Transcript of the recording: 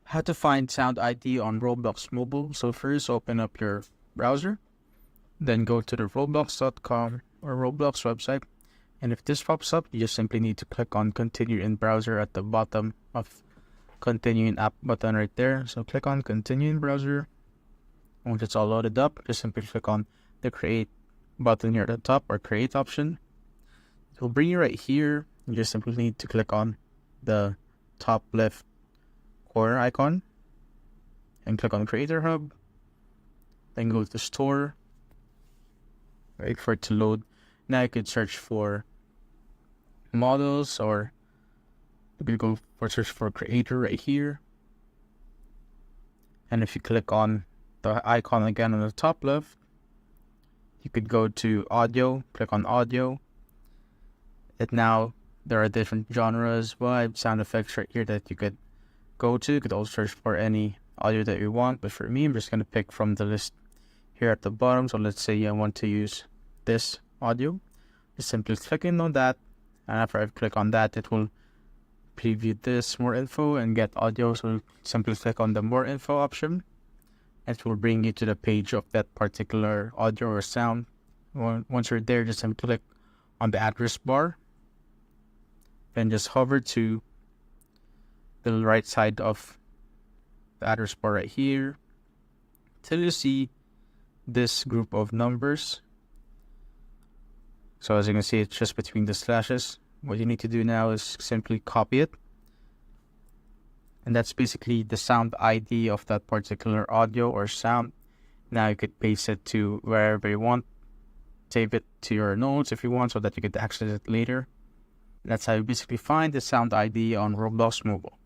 How to find Sound ID on Roblox mobile. So first open up your browser, then go to the roblox.com or Roblox website. And if this pops up, you just simply need to click on continue in browser at the bottom of continue in app button right there. So click on continue in browser. Once it's all loaded up, just simply click on the create button here at the top or create option. It will bring you right here. You just simply need to click on the top left corner icon and click on Creator Hub. Then go to Store. Wait for it to load. Now you could search for models, or you could go for search for creator right here. And if you click on the icon again on the top left, you could go to audio, click on audio. And now there are different genres, vibe, sound effects right here that you could go to. You could also search for any audio that you want, but for me, I'm just going to pick from the list here at the bottom. So let's say I want to use this audio. Just simply clicking on that, and after I click on that, it will preview this more info and get audio. So simply click on the more info option. It will bring you to the page of that particular audio or sound. Once you're there, just simply click on the address bar. Then just hover to the right side of the address bar right here till you see this group of numbers. So as you can see, it's just between the slashes. What you need to do now is simply copy it. And that's basically the sound ID of that particular audio or sound. Now you could paste it to wherever you want. Save it to your notes if you want, so that you could access it later. That's how you basically find the Sound ID on Roblox Mobile.